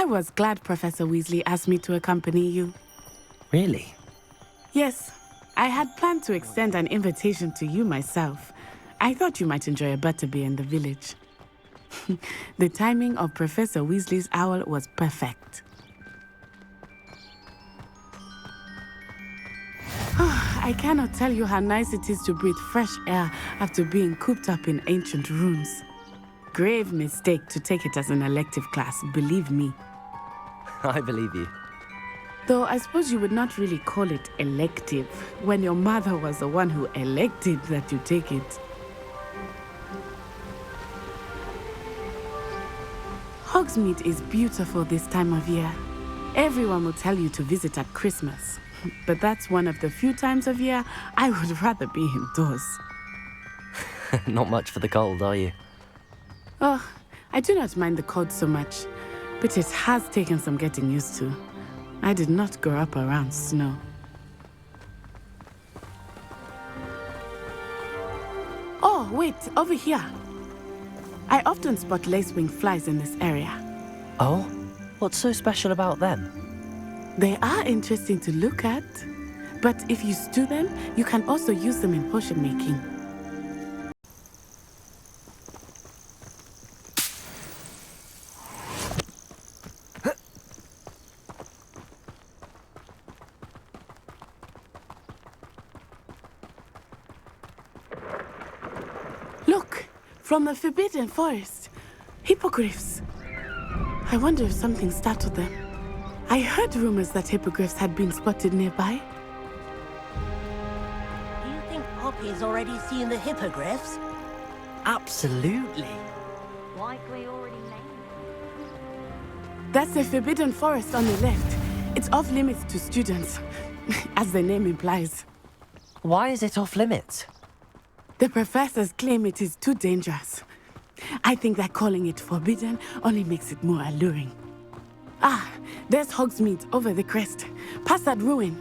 was glad Professor Weasley asked me to accompany you. Really? Yes, I had planned to extend an invitation to you myself. I thought you might enjoy a butterbeer in the village. The timing of Professor Weasley's owl was perfect. I cannot tell you how nice it is to breathe fresh air after being cooped up in ancient rooms. Grave mistake to take it as an elective class, believe me. I believe you. Though I suppose you would not really call it elective when your mother was the one who elected that you take it. Hogsmeade is beautiful this time of year. Everyone will tell you to visit at Christmas, but that's one of the few times of year I would rather be indoors. Not much for the cold, are you? Oh, I do not mind the cold so much, but it has taken some getting used to. I did not grow up around snow. Oh, wait, over here. I often spot lacewing flies in this area. Oh? What's so special about them? They are interesting to look at, but if you stew them, you can also use them in potion making. Look, from the Forbidden Forest, hippogriffs. I wonder if something startled them. I heard rumors that hippogriffs had been spotted nearby. Do you think Poppy's already seen the hippogriffs? Absolutely. Like we already named. That's the Forbidden Forest on the left. It's off limits to students, as the name implies. Why is it off limits? The professors claim it is too dangerous. I think that calling it forbidden only makes it more alluring. Ah, there's Hogsmeade over the crest. Past that ruin.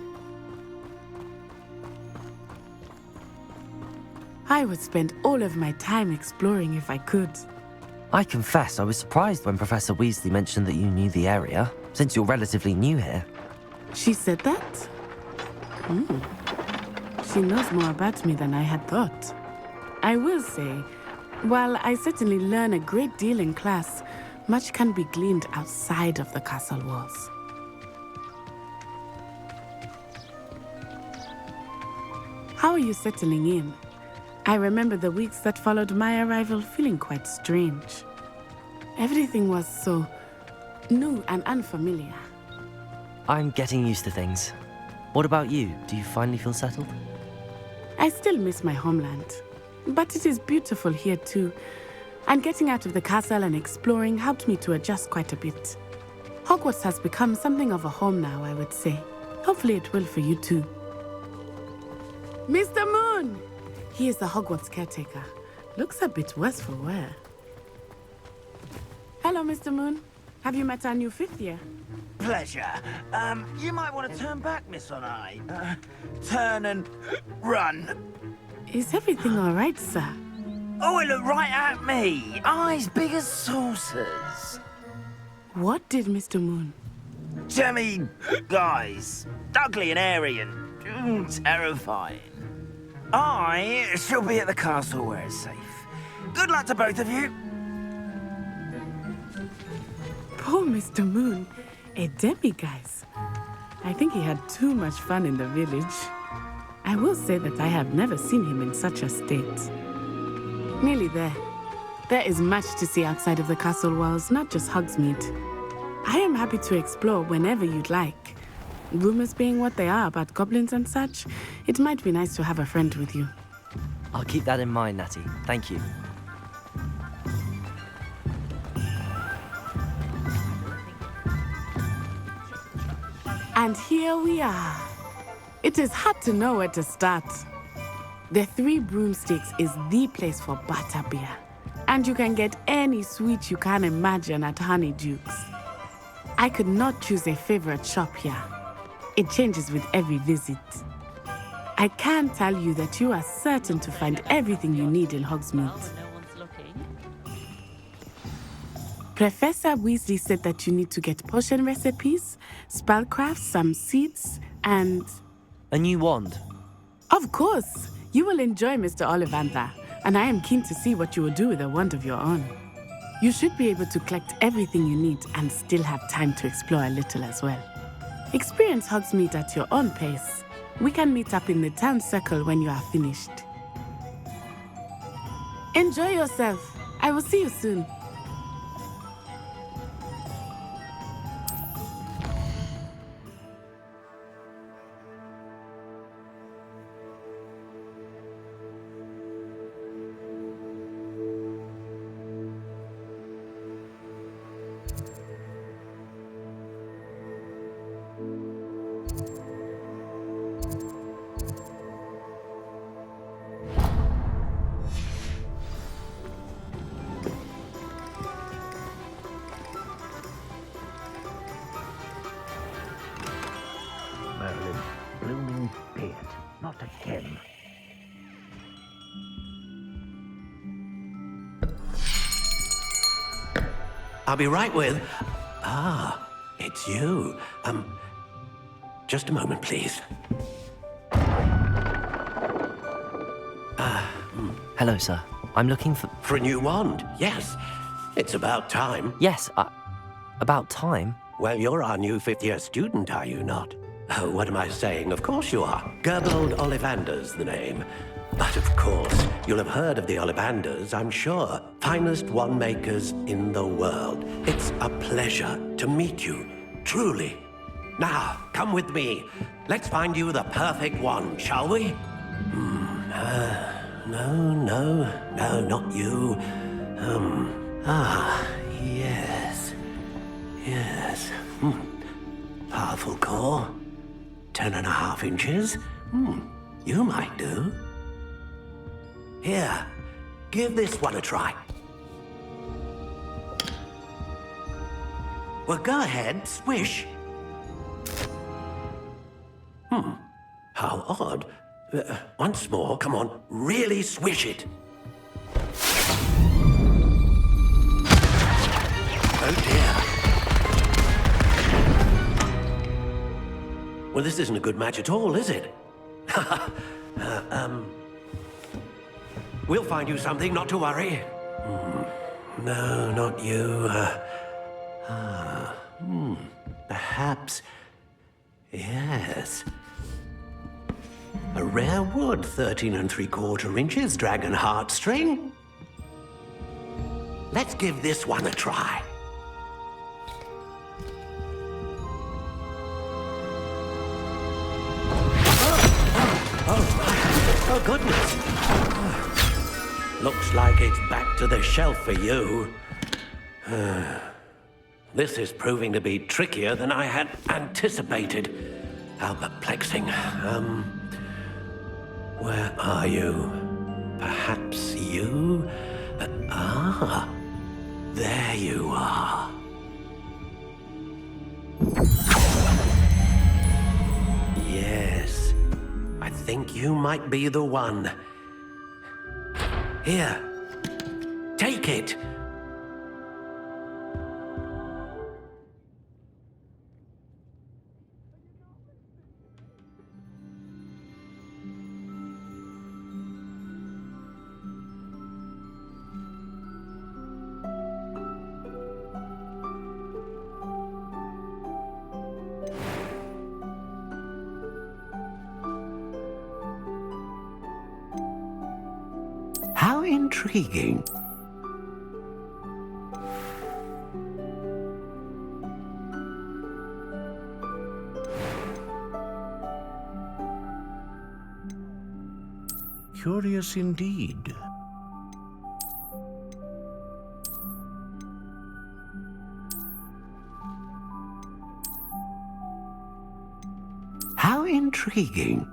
I would spend all of my time exploring if I could. I confess I was surprised when Professor Weasley mentioned that you knew the area, since you're relatively new here. She said that? She knows more about me than I had thought. I will say, while I certainly learn a great deal in class, much can be gleaned outside of the castle walls. How are you settling in? I remember the weeks that followed my arrival feeling quite strange. Everything was so new and unfamiliar. I'm getting used to things. What about you? Do you finally feel settled? I still miss my homeland, but it is beautiful here too. And getting out of the castle and exploring helped me to adjust quite a bit. Hogwarts has become something of a home now, I would say. Hopefully it will for you too. Mr. Moon! He is the Hogwarts caretaker. Looks a bit worse for wear. Hello, Mr. Moon. Have you met our new fifth year? Pleasure. You might want to turn back, Miss Onai. Turn and run. Is everything all right, sir? Oh, it looked right at me. Eyes big as saucers. What did Mr. Moon? Jemmy, guys. Ugly and airy and terrifying. I shall be at the castle where it's safe. Good luck to both of you. Poor Mr. Moon. A demiguise. I think he had too much fun in the village. I will say that I have never seen him in such a state. Nearly there. There is much to see outside of the castle walls, not just Hogsmeade. I am happy to explore whenever you'd like. Rumors being what they are about goblins and such, it might be nice to have a friend with you. I'll keep that in mind, Natty. Thank you. And here we are. It is hard to know where to start. The Three Broomsticks is the place for butterbeer. And you can get any sweet you can imagine at Honeyduke's. I could not choose a favorite shop here. It changes with every visit. I can tell you that you are certain to find everything you need in Hogsmeade. Professor Weasley said that you need to get potion recipes, spellcraft, some seeds, and... A new wand. Of course! You will enjoy Mr. Ollivander, and I am keen to see what you will do with a wand of your own. You should be able to collect everything you need and still have time to explore a little as well. Experience Hogsmeade at your own pace. We can meet up in the town circle when you are finished. Enjoy yourself. I will see you soon. Merlin, blooming beard, not again. I'll be right with... Ah, it's you. Just a moment, please. Hello, sir. I'm looking for... For a new wand, yes. It's about time. Yes, about time. Well, you're our new fifth-year student, are you not? Oh, what am I saying? Of course you are. Gerbold Ollivander's the name. But of course, you'll have heard of the Ollivanders, I'm sure. Finest wand makers in the world. It's a pleasure to meet you, truly. Now, come with me. Let's find you the perfect wand, shall we? No, not you. Yes. Powerful core. 10.5 inches. You might do. Here, give this one a try. Well, go ahead, swish. How odd. Once more, come on, really swish it. Oh dear. Well, this isn't a good match at all, is it? We'll find you something, not to worry. No, not you. Perhaps... Yes. A rare wood, 13 3/4 inches, dragon heartstring. Let's give this one a try. Oh, goodness. Looks like it's back to the shelf for you. This is proving to be trickier than I had anticipated. How perplexing. Where are you? Perhaps you? There you are. Yes, I think you might be the one. Here, take it. How intriguing. Curious indeed. How intriguing.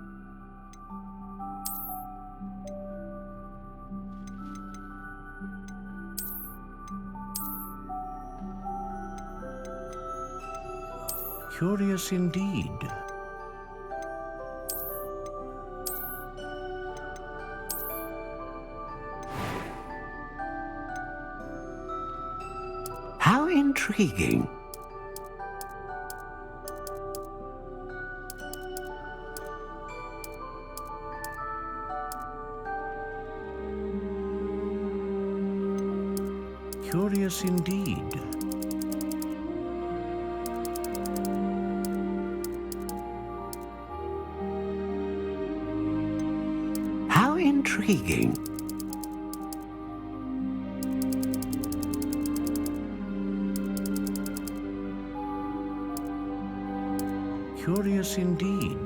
Curious indeed. How intriguing. Curious indeed. How intriguing. Curious indeed.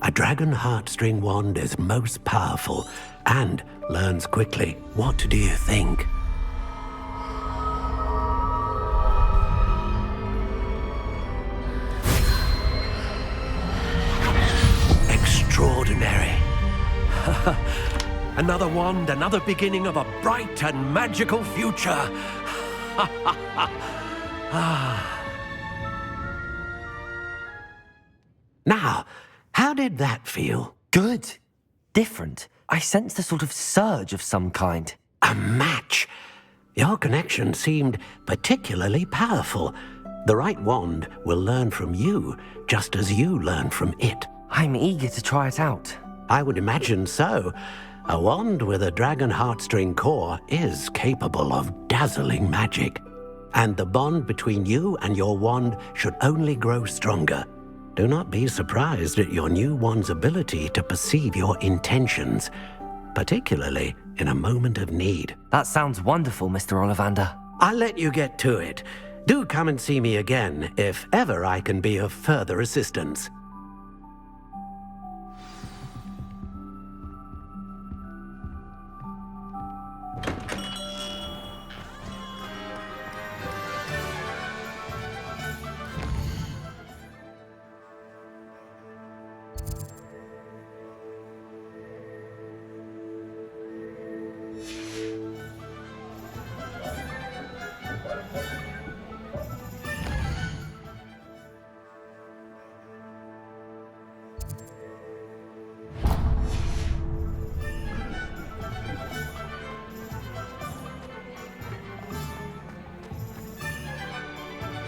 A dragon heartstring wand is most powerful and learns quickly. What do you think? Extraordinary. Another wand, another beginning of a bright and magical future. Now, how did that feel? Good. Different. I sensed a sort of surge of some kind. A match. Your connection seemed particularly powerful. The right wand will learn from you, just as you learn from it. I'm eager to try it out. I would imagine so. A wand with a dragon heartstring core is capable of dazzling magic. And the bond between you and your wand should only grow stronger. Do not be surprised at your new wand's ability to perceive your intentions, particularly in a moment of need. That sounds wonderful, Mr. Ollivander. I'll let you get to it. Do come and see me again if ever I can be of further assistance.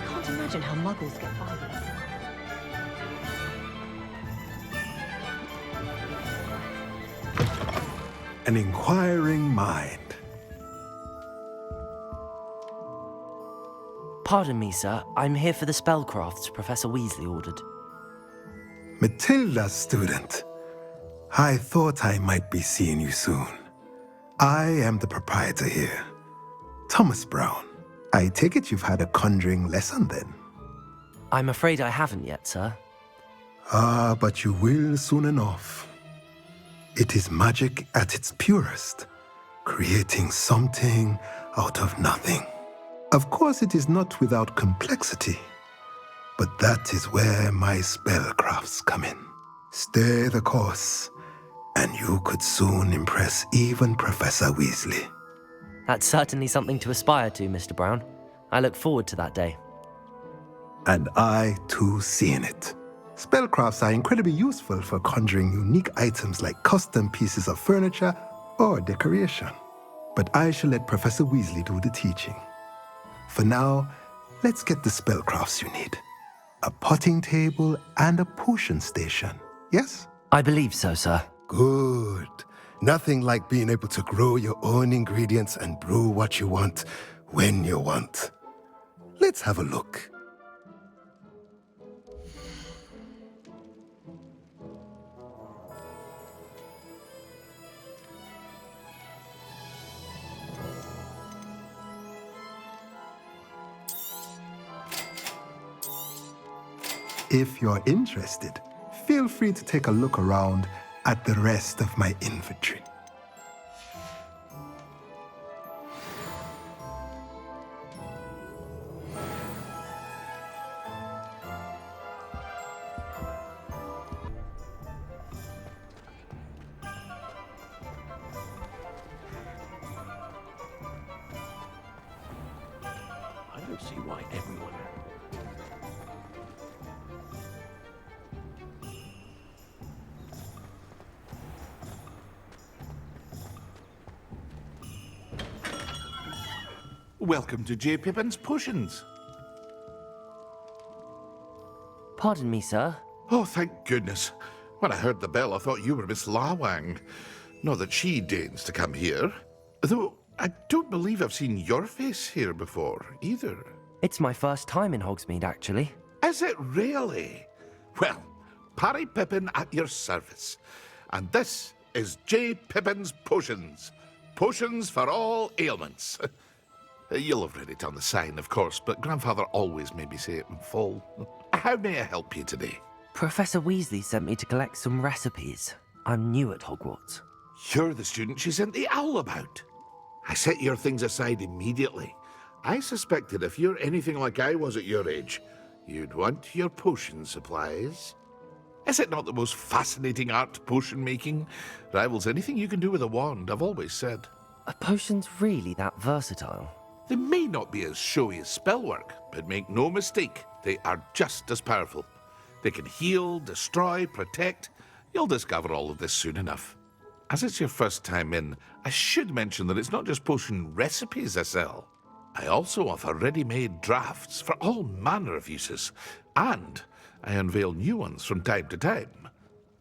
Can't imagine how muggles get by with this. An inquiring mind. Pardon me, sir. I'm here for the spellcrafts Professor Weasley ordered. Matilda's student. I thought I might be seeing you soon. I am the proprietor here, Thomas Brown. I take it you've had a conjuring lesson then? I'm afraid I haven't yet, sir. Ah, but you will soon enough. It is magic at its purest, creating something out of nothing. Of course, it is not without complexity, but that is where my spellcrafts come in. Stay the course, and you could soon impress even Professor Weasley. That's certainly something to aspire to, Mr. Brown. I look forward to that day. And I, too, seeing it. Spellcrafts are incredibly useful for conjuring unique items like custom pieces of furniture or decoration. But I shall let Professor Weasley do the teaching. For now, let's get the spellcrafts you need. A potting table and a potion station, yes? I believe so, sir. Good. Nothing like being able to grow your own ingredients and brew what you want when you want. Let's have a look. If you're interested, feel free to take a look around at the rest of my inventory. don't see why everyone... Welcome to J. Pippin's Potions. Pardon me, sir. Oh, thank goodness. When I heard the bell, I thought you were Miss Lawang. Not that she deigns to come here. Though I don't believe I've seen your face here before, either. It's my first time in Hogsmeade, actually. Is it really? Well, Parry Pippin at your service. And this is J. Pippin's Potions. Potions for all ailments. You'll have read it on the sign, of course, but Grandfather always made me say it in full. How may I help you today? Professor Weasley sent me to collect some recipes. I'm new at Hogwarts. You're the student she sent the owl about. I set your things aside immediately. I suspected if you're anything like I was at your age, you'd want your potion supplies. Is it not the most fascinating art, potion making? Rivals anything you can do with a wand, I've always said. Are potions really that versatile? They may not be as showy as spellwork, but make no mistake, they are just as powerful. They can heal, destroy, protect. You'll discover all of this soon enough. As it's your first time in, I should mention that it's not just potion recipes I sell. I also offer ready-made drafts for all manner of uses, and I unveil new ones from time to time.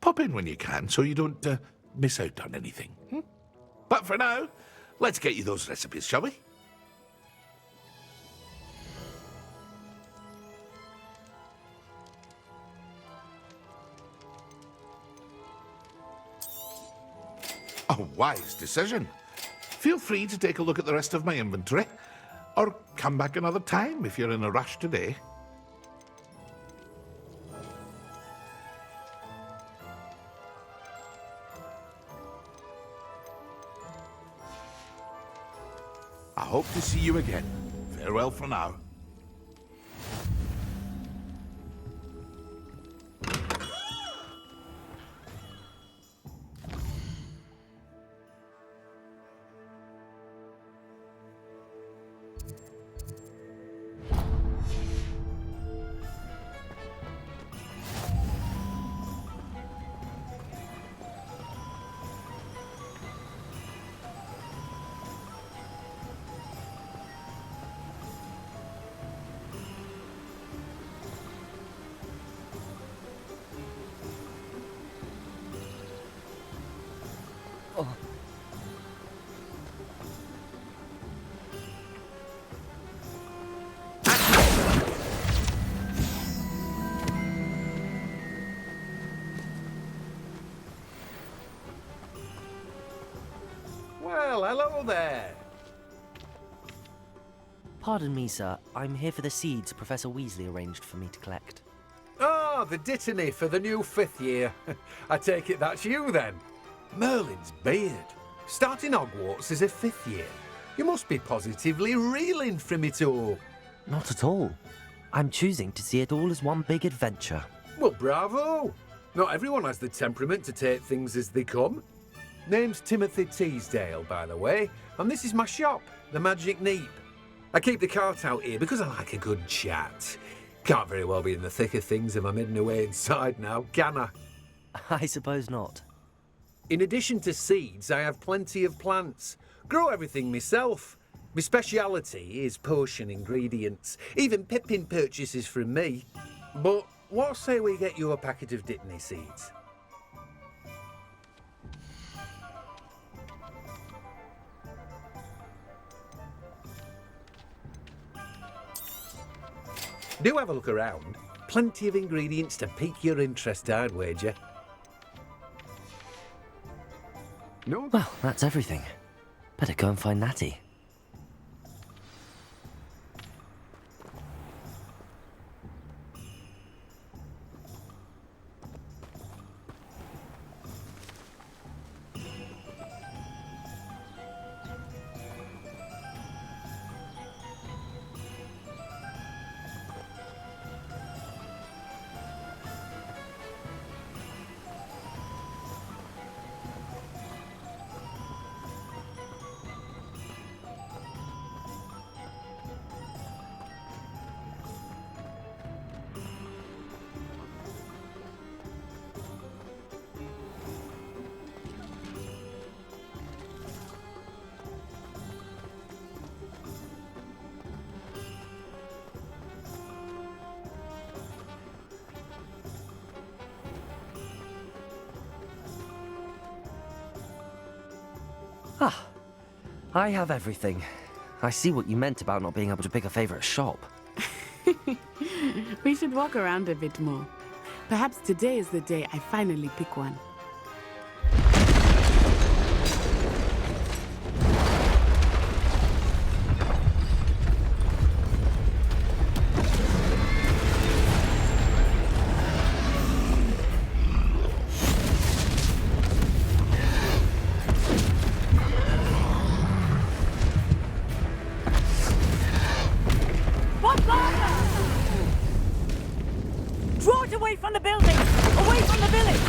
Pop in when you can so you don't miss out on anything. But for now, let's get you those recipes, shall we? A wise decision. Feel free to take a look at the rest of my inventory, or come back another time if you're in a rush today. I hope to see you again. Farewell for now. Well, hello there. Pardon me, sir. I'm here for the seeds Professor Weasley arranged for me to collect. Oh, the dittany for the new 5th year. I take it that's you then. Merlin's beard. Starting Hogwarts as a 5th year. You must be positively reeling from it all. Not at all. I'm choosing to see it all as one big adventure. Well, bravo. Not everyone has the temperament to take things as they come. Name's Timothy Teasdale, by the way, and this is my shop, the Magic Neep. I keep the cart out here because I like a good chat. Can't very well be in the thick of things if I'm hidden away inside now, can I? I suppose not. In addition to seeds, I have plenty of plants. Grow everything myself. My speciality is potion ingredients. Even Pippin purchases from me. But what say we get you a packet of Dittany seeds? Do have a look around. Plenty of ingredients to pique your interest, I'd wager. No. Well, that's everything. Better go and find Natty. I have everything. I see what you meant about not being able to pick a favorite shop. We should walk around a bit more. Perhaps today is the day I finally pick one. Draw it away from the building! Away from the village!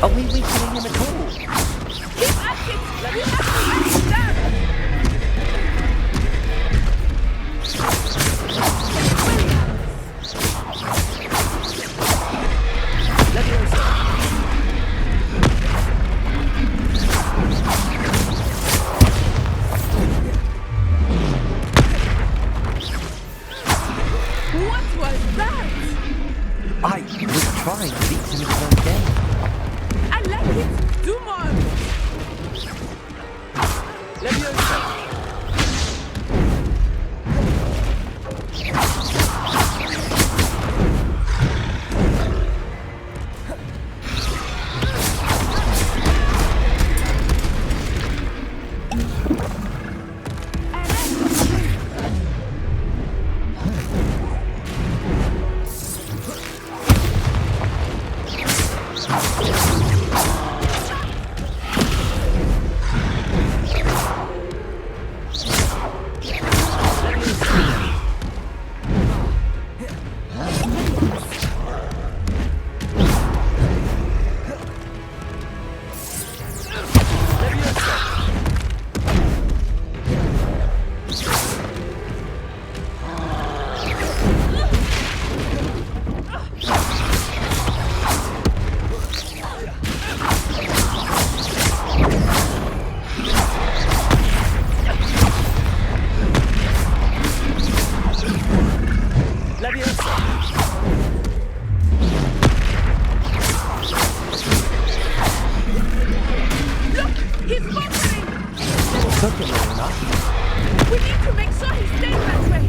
Are we weakening him at all? Keep at it! We have to reach them! What was that? I was trying to beat him in his own game. I like it! Do more! We need to make sure he stays that way.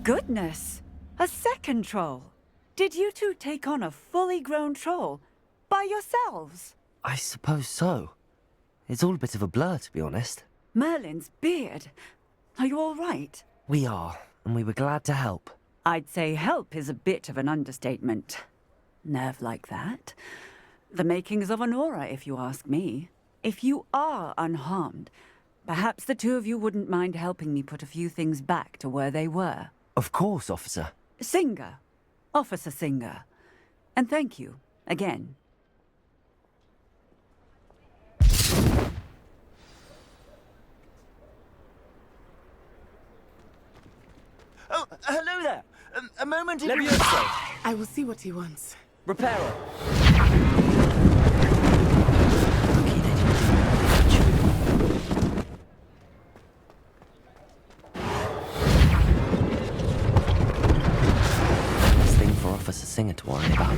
Goodness! A second troll! Did you two take on a fully grown troll? By yourselves? I suppose so. It's all a bit of a blur, to be honest. Merlin's beard. Are you all right? We are, and we were glad to help. I'd say help is a bit of an understatement. Nerve like that. The makings of an aura, if you ask me. If you are unharmed, perhaps the two of you wouldn't mind helping me put a few things back to where they were. Of course, officer. Singer. Officer Singer. And thank you, again. Oh, hello there. A moment if you... I will see what he wants. Repairer. Officer Singer to worry about.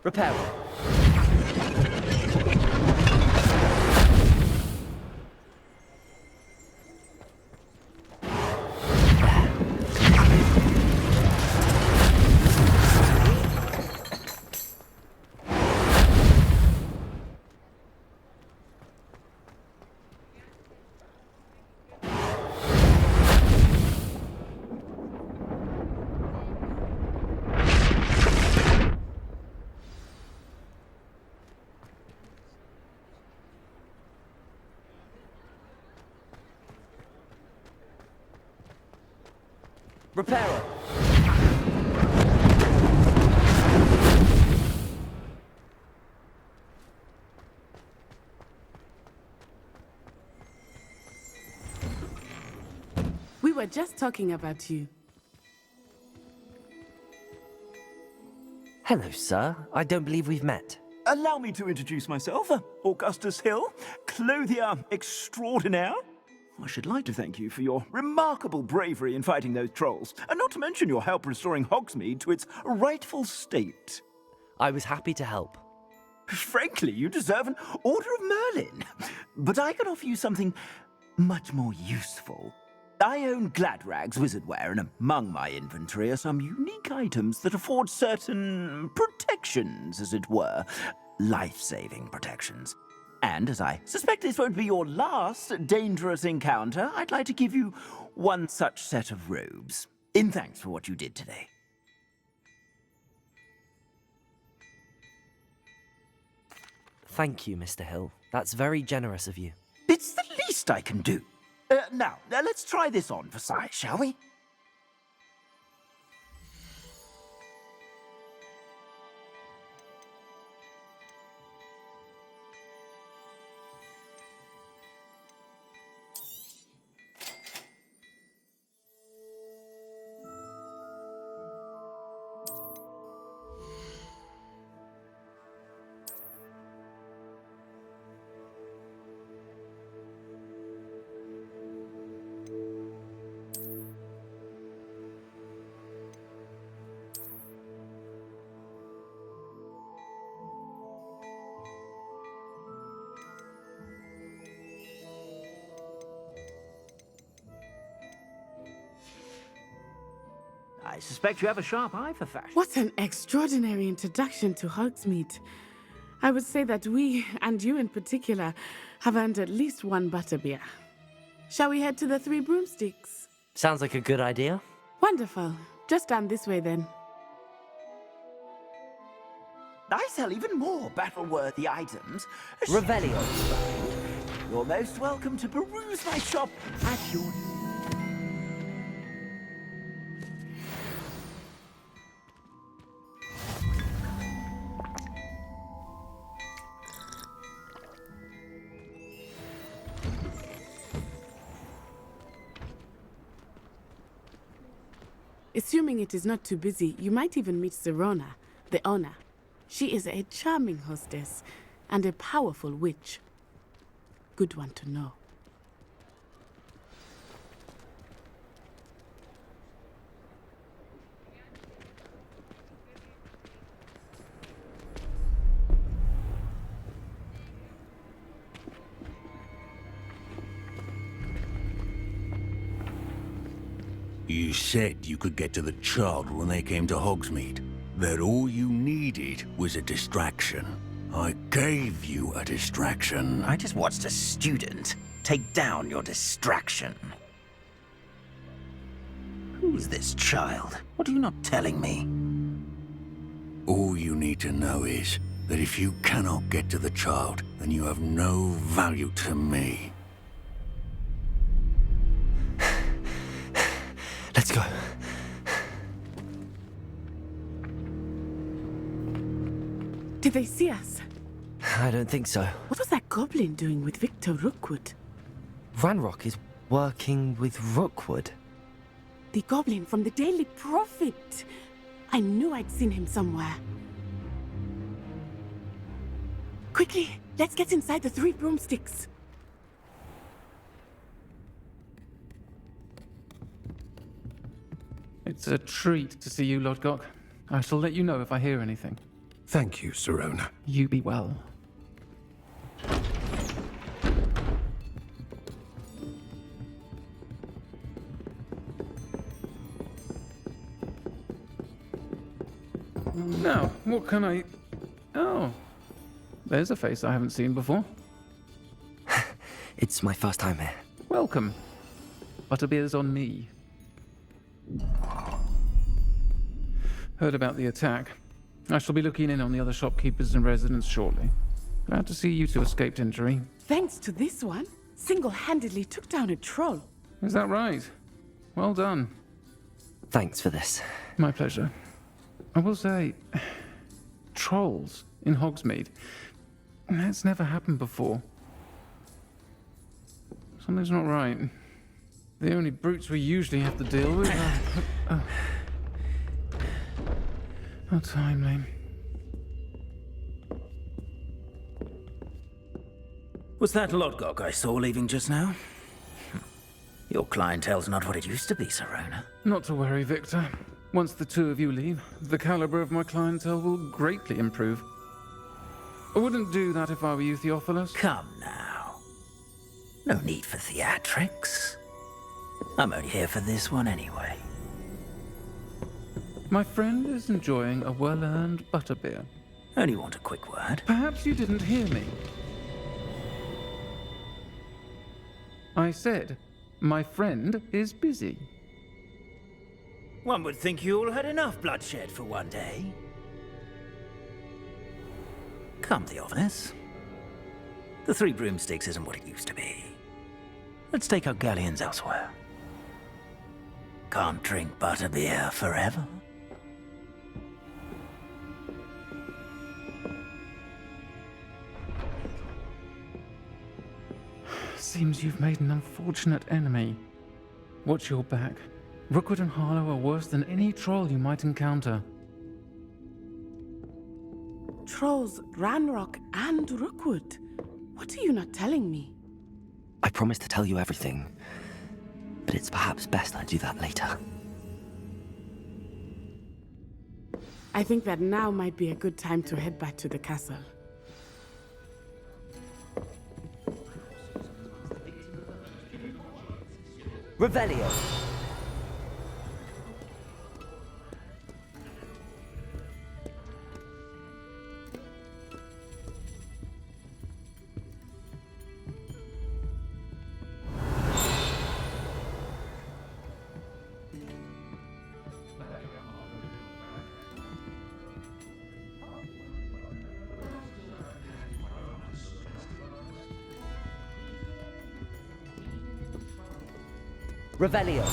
Repair. Repairer. We were just talking about you. Hello, sir. I don't believe we've met. Allow me to introduce myself, Augustus Hill, clothier extraordinaire. I should like to thank you for your remarkable bravery in fighting those trolls, and not to mention your help restoring Hogsmeade to its rightful state. I was happy to help. Frankly, you deserve an Order of Merlin. But I can offer you something much more useful. I own Gladrag's wizardware, and among my inventory are some unique items that afford certain protections, as it were. Life-saving protections. And as I suspect this won't be your last dangerous encounter, I'd like to give you one such set of robes, in thanks for what you did today. Thank you, Mr. Hill. That's very generous of you. It's the least I can do. Now, let's try this on for size, shall we? I suspect you have a sharp eye for fashion. What an extraordinary introduction to Hogsmeade. I would say that we, and you in particular, have earned at least one butterbeer. Shall we head to the Three Broomsticks? Sounds like a good idea. Wonderful. Just down this way then. I sell even more battle-worthy items. Revelio. You're most welcome to peruse my shop at your... Assuming it is not too busy, you might even meet Serona, the owner. She is a charming hostess and a powerful witch. Good one to know. You said you could get to the child when they came to Hogsmeade. That all you needed was a distraction. I gave you a distraction. I just watched a student take down your distraction. Who's this child? What are you not telling me? All you need to know is that if you cannot get to the child, then you have no value to me. Let's go. Did they see us? I don't think so. What was that goblin doing with Victor Rookwood? Ranrock is working with Rookwood. The goblin from the Daily Prophet. I knew I'd seen him somewhere. Quickly, let's get inside the Three Broomsticks. It's a treat to see you, Lodgok. I shall let you know if I hear anything. Thank you, Sirona. You be well. Now, what can I... Oh, there's a face I haven't seen before. It's my first time here. Welcome. Butterbeer's on me. Heard about the attack. I shall be looking in on the other shopkeepers and residents shortly. Glad to see you two escaped injury. Thanks to this one, single-handedly took down a troll. Is that right? Well done. Thanks for this. My pleasure. I will say, trolls in Hogsmeade. That's never happened before. Something's not right. The only brutes we usually have to deal with are... How timely. Was that Lodgok I saw leaving just now? Your clientele's not what it used to be, Sirona. Not to worry, Victor. Once the two of you leave, the caliber of my clientele will greatly improve. I wouldn't do that if I were you, Theophilus. Come now. No need for theatrics. I'm only here for this one anyway. My friend is enjoying a well-earned butterbeer. Only want a quick word. Perhaps you didn't hear me. I said, my friend is busy. One would think you all had enough bloodshed for one day. Come, Theophilus. The Three Broomsticks isn't what it used to be. Let's take our galleons elsewhere. Can't drink butterbeer forever. Seems you've made an unfortunate enemy. Watch your back. Rookwood and Harlow are worse than any troll you might encounter. Trolls, Ranrock, and Rookwood. What are you not telling me? I promise to tell you everything, but it's perhaps best I do that later. I think that now might be a good time to head back to the castle. Revelio! Revelio.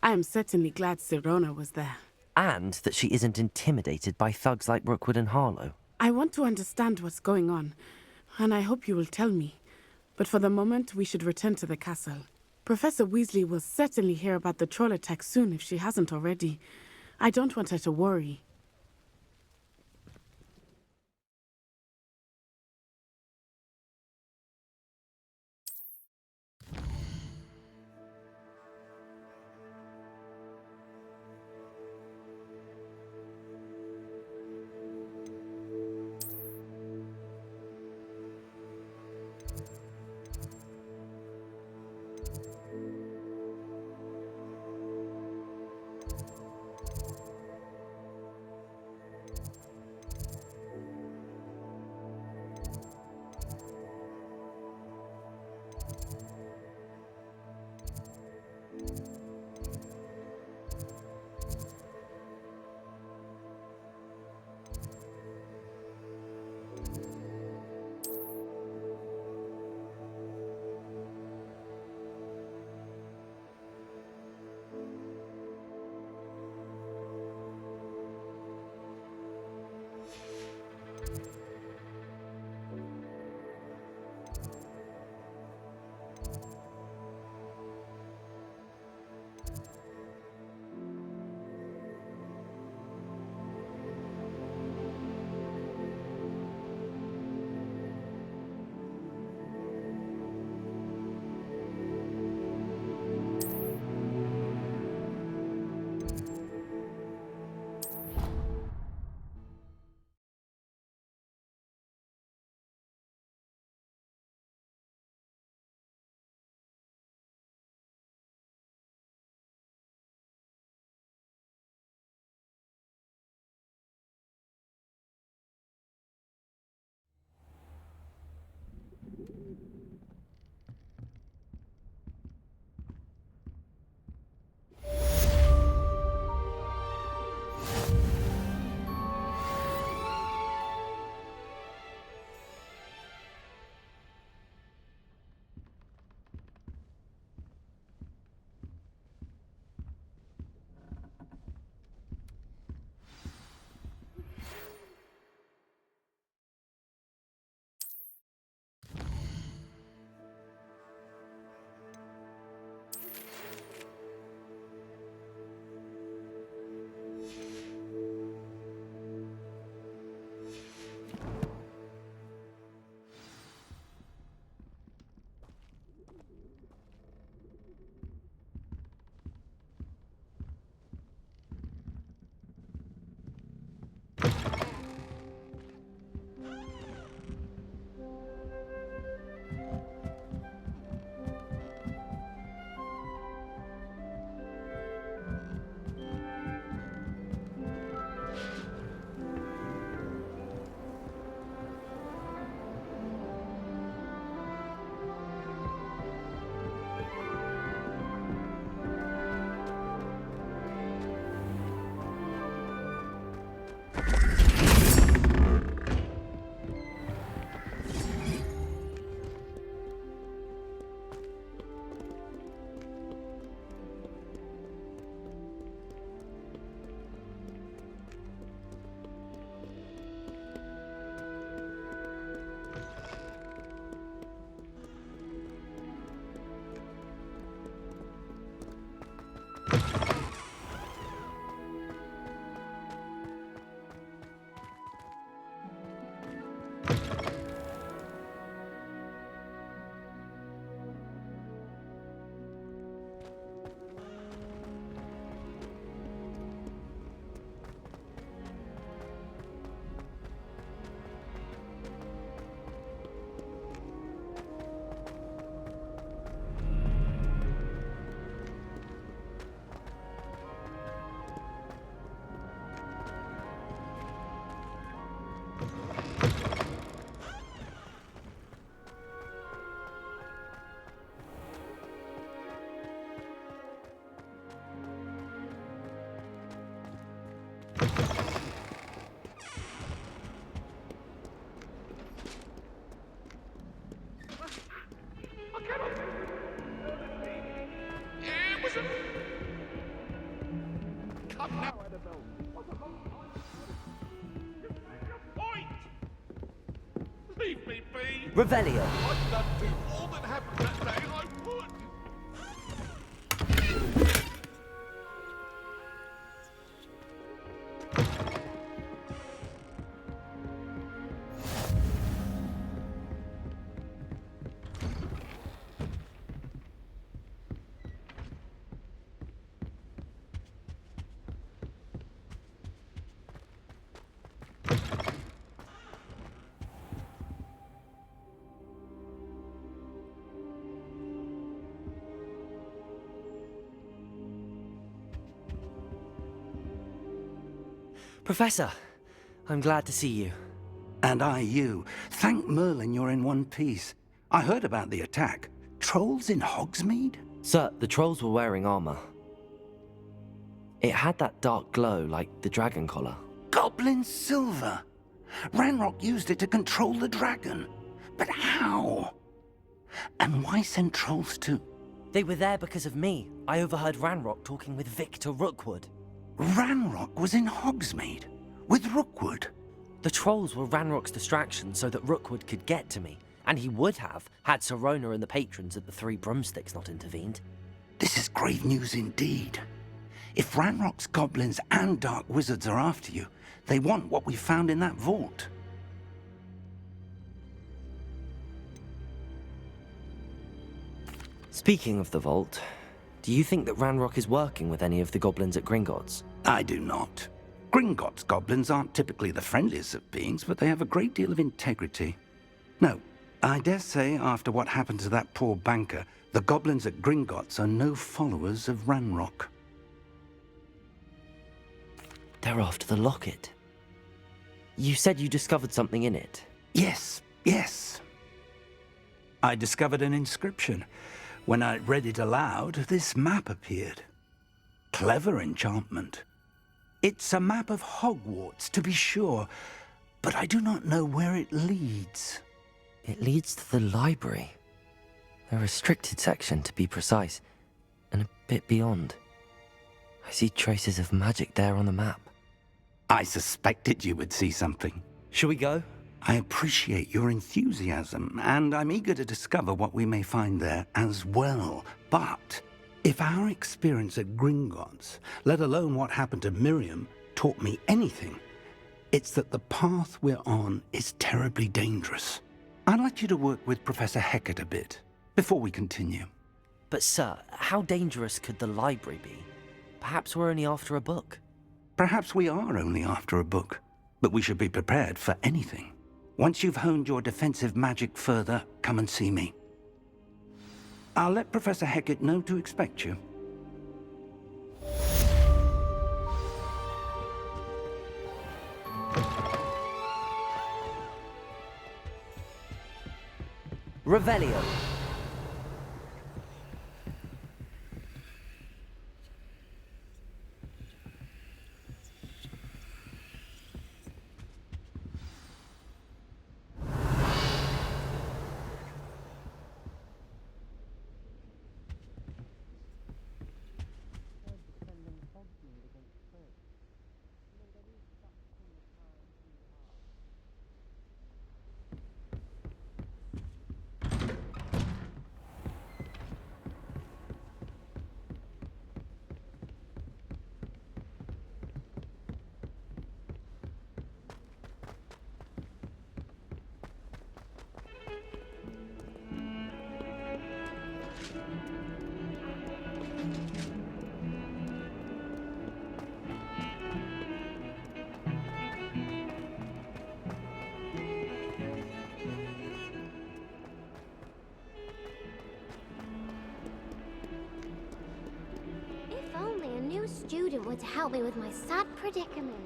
I am certainly glad Sirona was there. And that she isn't intimidated by thugs like Rookwood and Harlow. I want to understand what's going on, and I hope you will tell me. But for the moment, we should return to the castle. Professor Weasley will certainly hear about the troll attack soon if she hasn't already. I don't want her to worry. Leave me be! Revelio. I'd not do all that happened that day, I would! Professor, I'm glad to see you. And I you. Thank Merlin you're in one piece. I heard about the attack. Trolls in Hogsmeade? Sir, the trolls were wearing armor. It had that dark glow like the dragon collar. Goblin silver! Ranrock used it to control the dragon. But how? And why send trolls to... They were there because of me. I overheard Ranrock talking with Victor Rookwood. Ranrock was in Hogsmeade? With Rookwood? The trolls were Ranrock's distraction so that Rookwood could get to me. And he would have, had Sirona and the patrons at the Three Broomsticks not intervened. This is grave news indeed. If Ranrock's goblins and dark wizards are after you, they want what we found in that vault. Speaking of the vault, do you think that Ranrock is working with any of the goblins at Gringotts? I do not. Gringotts goblins aren't typically the friendliest of beings, but they have a great deal of integrity. No, I dare say after what happened to that poor banker, the goblins at Gringotts are no followers of Ranrock. They're after the locket. You said you discovered something in it. Yes. I discovered an inscription. When I read it aloud, this map appeared. Clever enchantment. It's a map of Hogwarts, to be sure, but I do not know where it leads. It leads to the library. The restricted section, to be precise, and a bit beyond. I see traces of magic there on the map. I suspected you would see something. Shall we go? I appreciate your enthusiasm, and I'm eager to discover what we may find there as well. But if our experience at Gringotts, let alone what happened to Miriam, taught me anything, it's that the path we're on is terribly dangerous. I'd like you to work with Professor Hecat a bit, before we continue. But sir, how dangerous could the library be? Perhaps we're only after a book. Perhaps we are only after a book, but we should be prepared for anything. Once you've honed your defensive magic further, come and see me. I'll let Professor Hecat know to expect you. Revelio. student were to help me with my sad predicament.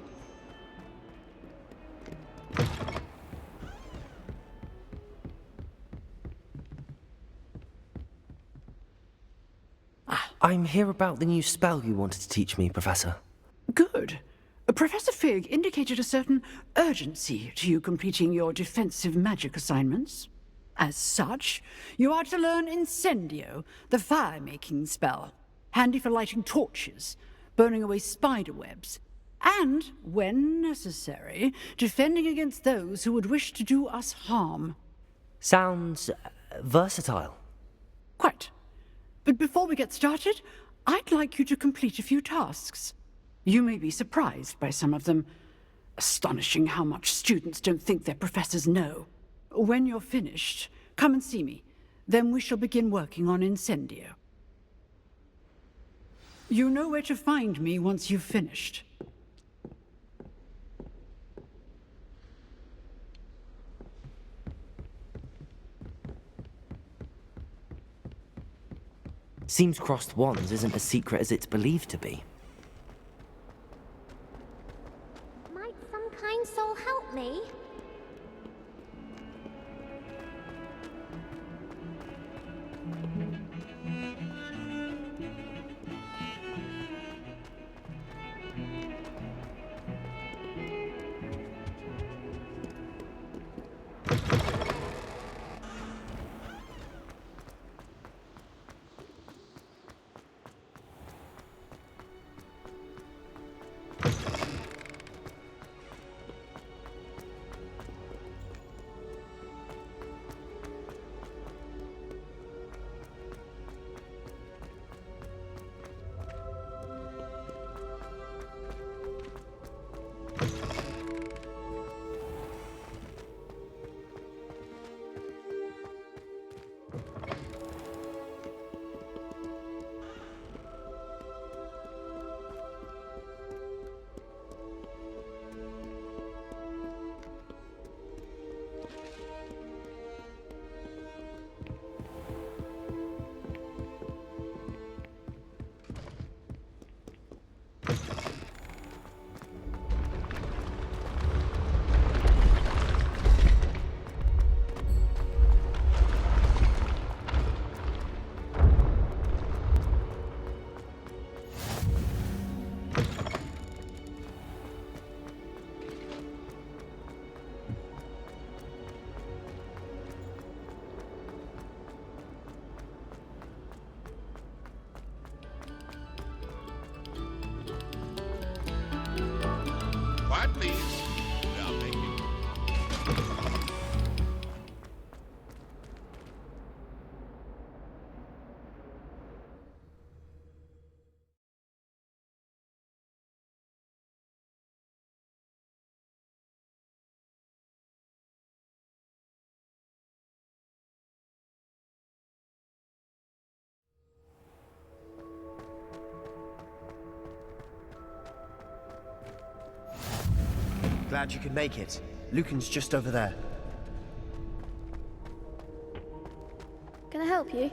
I'm here about the new spell you wanted to teach me, Professor. Good. Professor Fig indicated a certain urgency to you completing your defensive magic assignments. As such, you are to learn Incendio, the fire-making spell, handy for lighting torches, burning away spider webs, and, when necessary, defending against those who would wish to do us harm. Sounds versatile. Quite. But before we get started, I'd like you to complete a few tasks. You may be surprised by some of them. Astonishing how much students don't think their professors know. When you're finished, come and see me. Then we shall begin working on Incendio. You know where to find me once you've finished. Seems crossed wands isn't as secret as it's believed to be. Might some kind soul help me? Quiet, please. We are making... Glad you could make it. Lucan's just over there. Can I help you?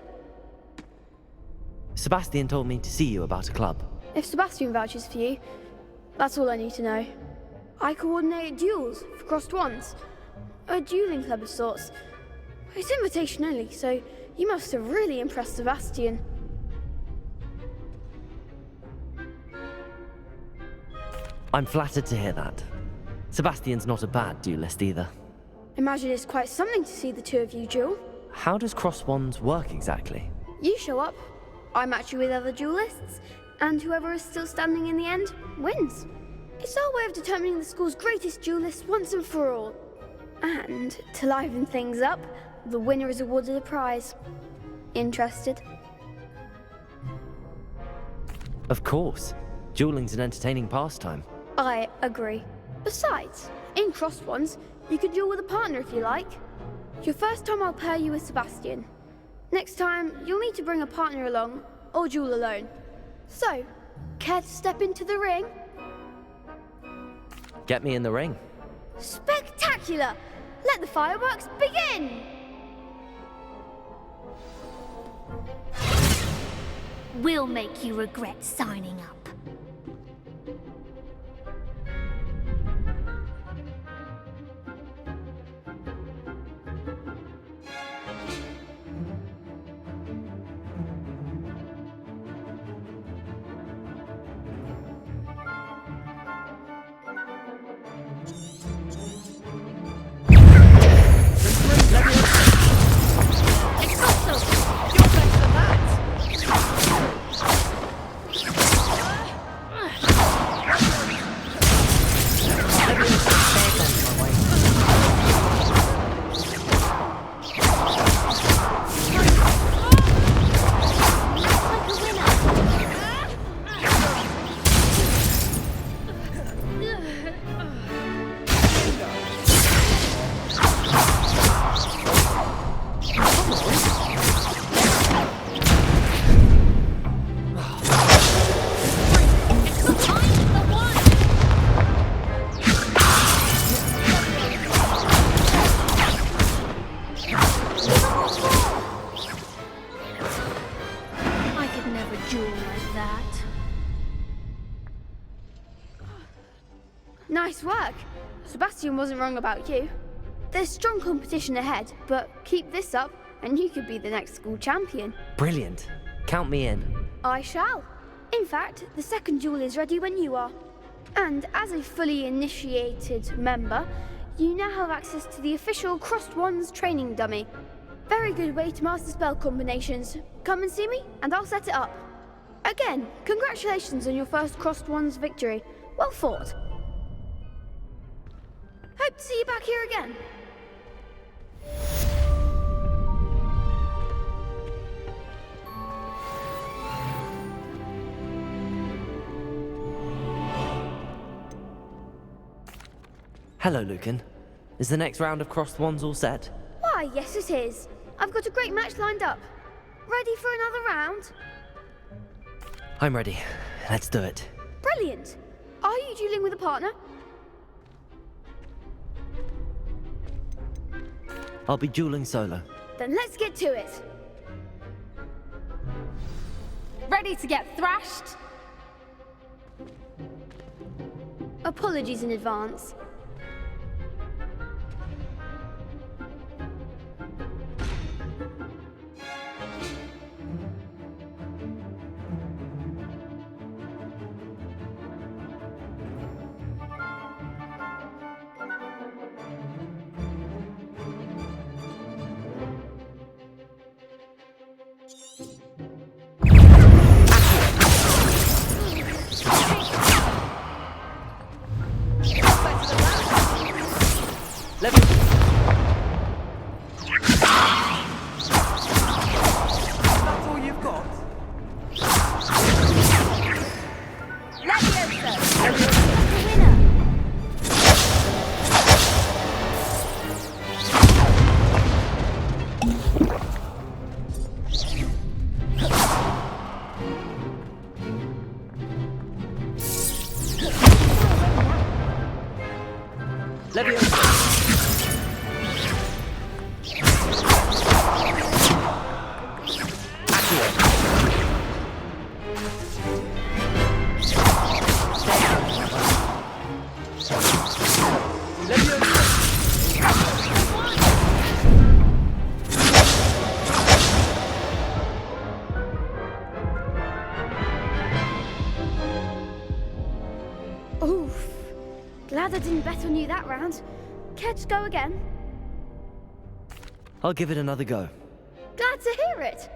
Sebastian told me to see you about a club. If Sebastian vouches for you, that's all I need to know. I coordinate duels for crossed wands. A dueling club of sorts. It's invitation only, so you must have really impressed Sebastian. I'm flattered to hear that. Sebastian's not a bad duelist either. Imagine it's quite something to see the two of you duel. How does cross wands work exactly? You show up, I match you with other duelists, and whoever is still standing in the end wins. It's our way of determining the school's greatest duelist once and for all. And to liven things up, the winner is awarded a prize. Interested? Of course. Dueling's an entertaining pastime. I agree. Besides, in crossed wands, you can duel with a partner if you like. Your first time I'll pair you with Sebastian. Next time, you'll need to bring a partner along, or duel alone. So, care to step into the ring? Get me in the ring. Spectacular! Let the fireworks begin! We'll make you regret signing up. work. Sebastian wasn't wrong about you. There's strong competition ahead, but keep this up and you could be the next school champion. Brilliant. Count me in. I shall. In fact, the second duel is ready when you are. And as a fully initiated member, you now have access to the official Crossed Wands training dummy. Very good way to master spell combinations. Come and see me, and I'll set it up. Again, congratulations on your first Crossed Wands victory. Well fought. Hope to see you back here again. Hello, Lucan. Is the next round of Crossed Wands all set? Why, yes it is. I've got a great match lined up. Ready for another round? I'm ready. Let's do it. Brilliant. Are you dueling with a partner? I'll be dueling solo. Then let's get to it. Ready to get thrashed? Apologies in advance. Oof. Glad I didn't bet on you that round. Care to go again? I'll give it another go. Glad to hear it.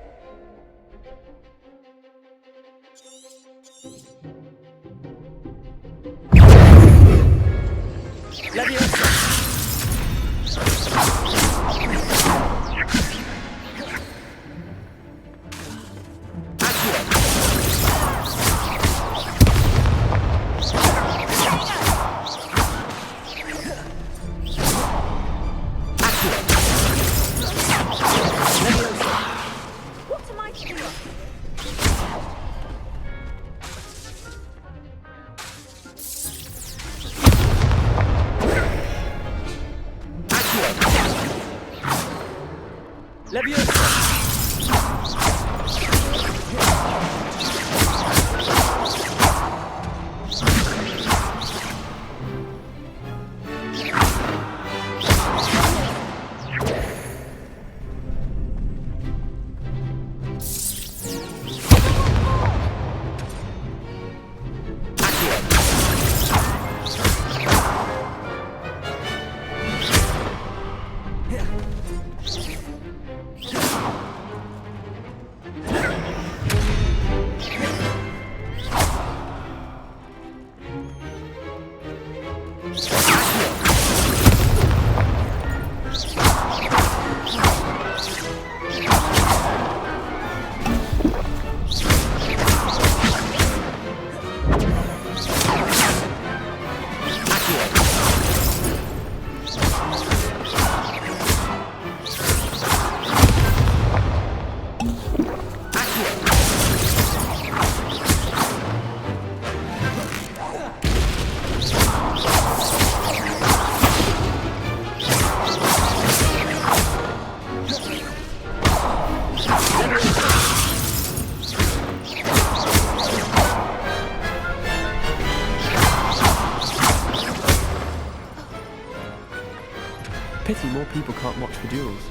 Pity more people can't watch the duels.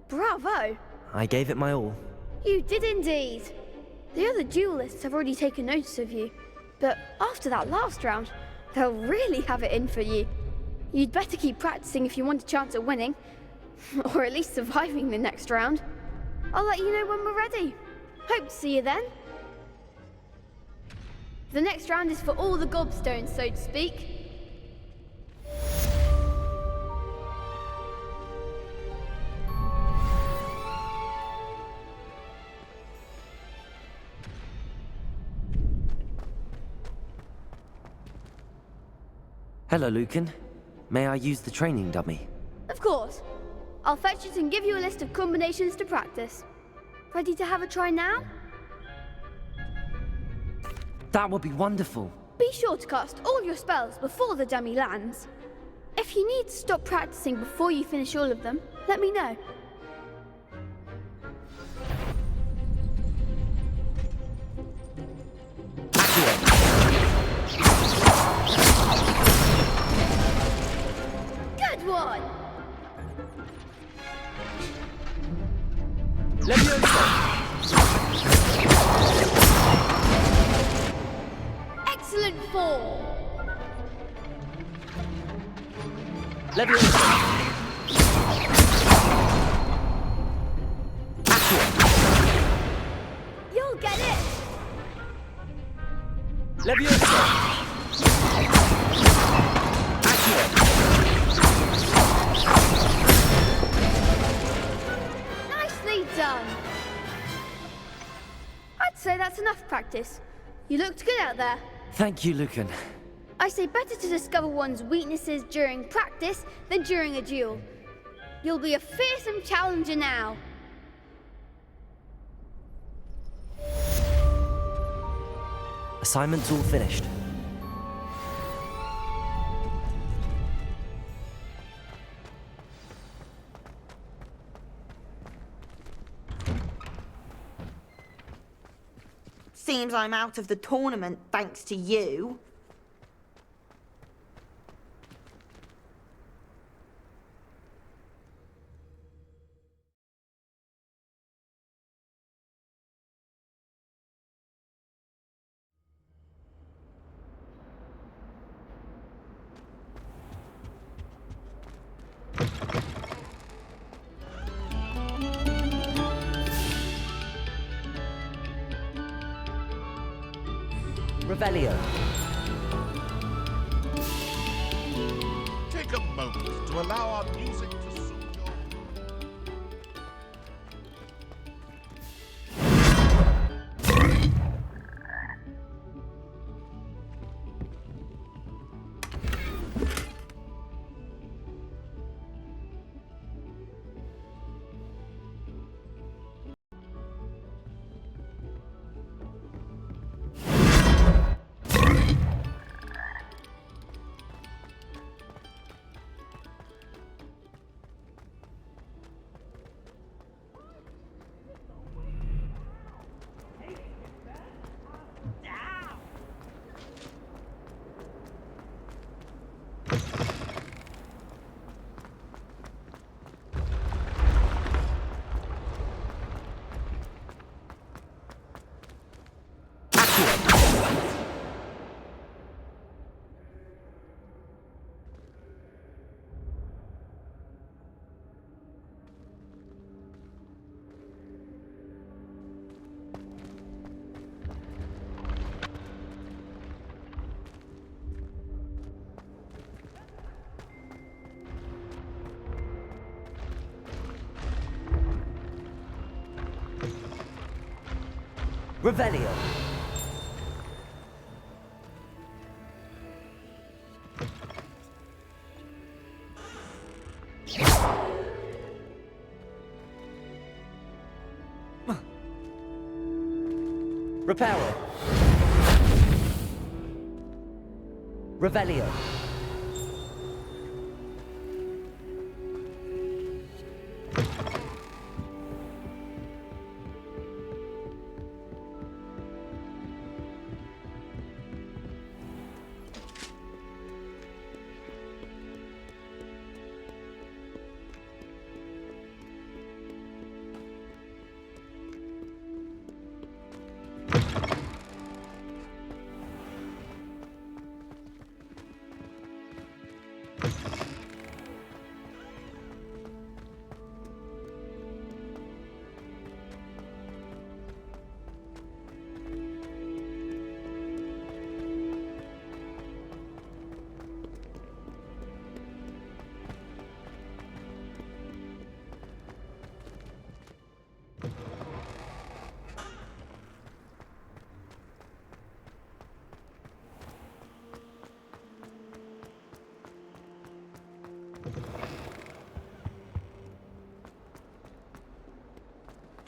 Bravo! I gave it my all. You did indeed. The other duelists have already taken notice of you, but after that last round, they'll really have it in for you. You'd better keep practicing if you want a chance at winning, or at least surviving the next round. I'll let you know when we're ready. Hope to see you then. The next round is for all the gobstones, so to speak. Hello, Lucan. May I use the training dummy? Of course. I'll fetch it and give you a list of combinations to practice. Ready to have a try now? That would be wonderful. Be sure to cast all your spells before the dummy lands. If you need to stop practicing before you finish all of them, let me know. Good one! Excellent form! You'll get it! Nicely done! I'd say that's enough practice. You looked good out there. Thank you, Lucan. I say better to discover one's weaknesses during practice than during a duel. You'll be a fearsome challenger now. Assignment's all finished. Seems I'm out of the tournament thanks to you. Revelio. Take a moment to allow our music to soothe your... Revelio. Reparo. Revelio.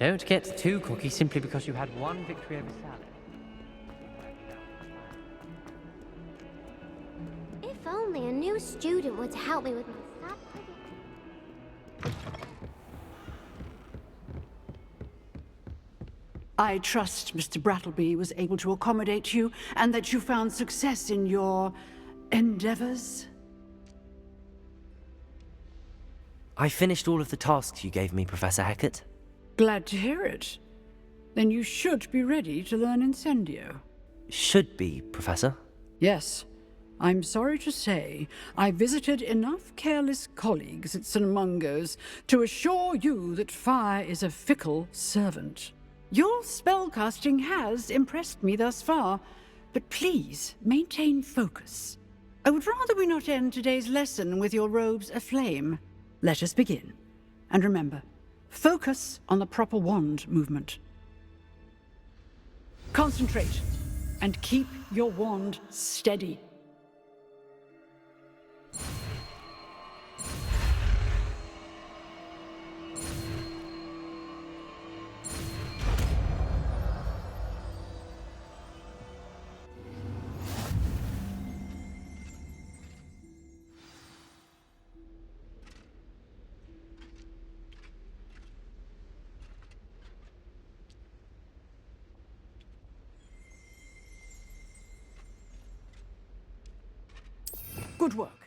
Don't get too cocky simply because you had one victory over Sally. If only a new student were to help me with my sad prediction. I trust Mr. Brattleby was able to accommodate you and that you found success in your endeavors. I finished all of the tasks you gave me, Professor Hecat. Glad to hear it. Then you should be ready to learn Incendio. Should be, Professor. Yes. I'm sorry to say, I visited enough careless colleagues at St. Mungo's to assure you that fire is a fickle servant. Your spellcasting has impressed me thus far, but please maintain focus. I would rather we not end today's lesson with your robes aflame. Let us begin. And remember, focus on the proper wand movement. Concentrate, and keep your wand steady. Good work.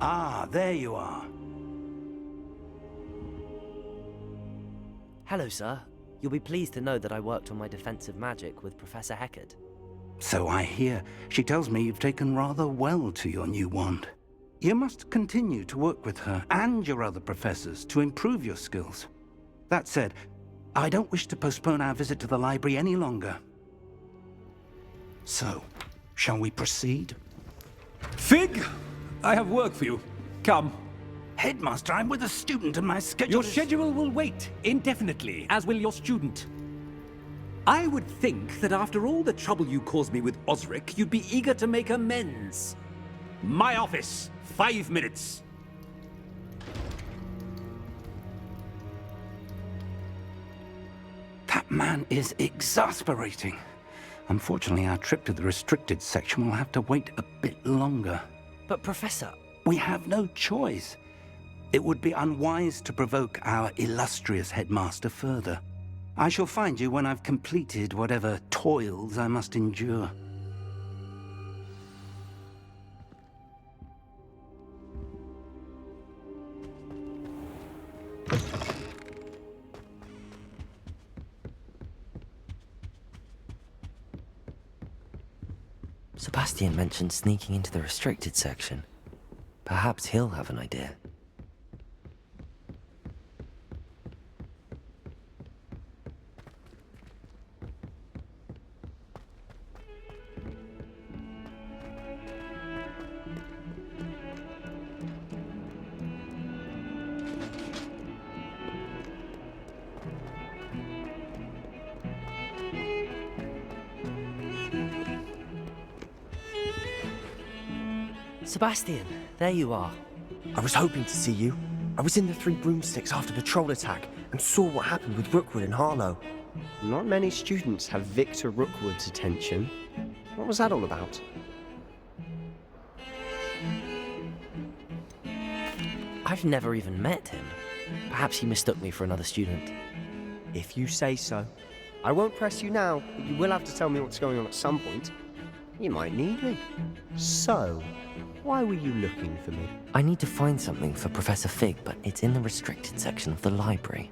Ah, there you are. Hello, sir. You'll be pleased to know that I worked on my defensive magic with Professor Hecat. So I hear. She tells me you've taken rather well to your new wand. You must continue to work with her and your other professors to improve your skills. That said, I don't wish to postpone our visit to the library any longer. So, shall we proceed? Fig! I have work for you. Come. Headmaster, I'm with a student and my schedule Your schedule will wait indefinitely, as will your student. I would think that after all the trouble you caused me with Osric, you'd be eager to make amends. My office, 5 minutes. That man is exasperating. Unfortunately, our trip to the restricted section will have to wait a bit longer. But Professor... We have no choice. It would be unwise to provoke our illustrious headmaster further. I shall find you when I've completed whatever toils I must endure. Sebastian mentioned sneaking into the restricted section. Perhaps he'll have an idea. Sebastian, there you are. I was hoping to see you. I was in the Three Broomsticks after the troll attack and saw what happened with Rookwood and Harlow. Not many students have Victor Rookwood's attention. What was that all about? I've never even met him. Perhaps he mistook me for another student. If you say so. I won't press you now, but you will have to tell me what's going on at some point. You might need me. So, why were you looking for me? I need to find something for Professor Fig, but it's in the restricted section of the library.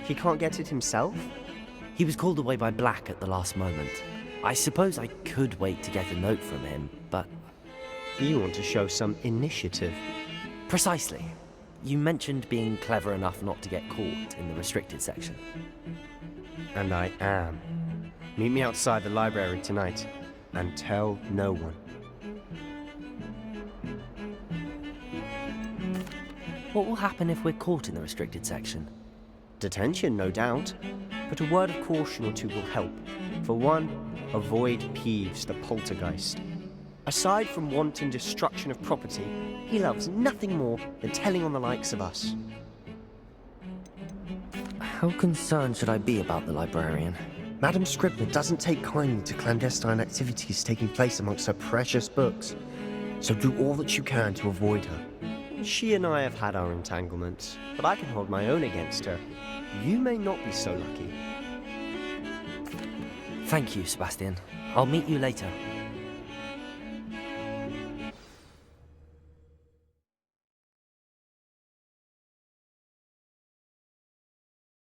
He can't get it himself? He was called away by Black at the last moment. I suppose I could wait to get a note from him, but... You want to show some initiative. Precisely. You mentioned being clever enough not to get caught in the restricted section. And I am. Meet me outside the library tonight, and tell no one. What will happen if we're caught in the restricted section? Detention, no doubt. But a word of caution or two will help. For one, avoid Peeves, the poltergeist. Aside from wanton destruction of property, he loves nothing more than telling on the likes of us. How concerned should I be about the librarian? Madam Scribner doesn't take kindly to clandestine activities taking place amongst her precious books, so do all that you can to avoid her. She and I have had our entanglements, but I can hold my own against her. You may not be so lucky. Thank you, Sebastian. I'll meet you later.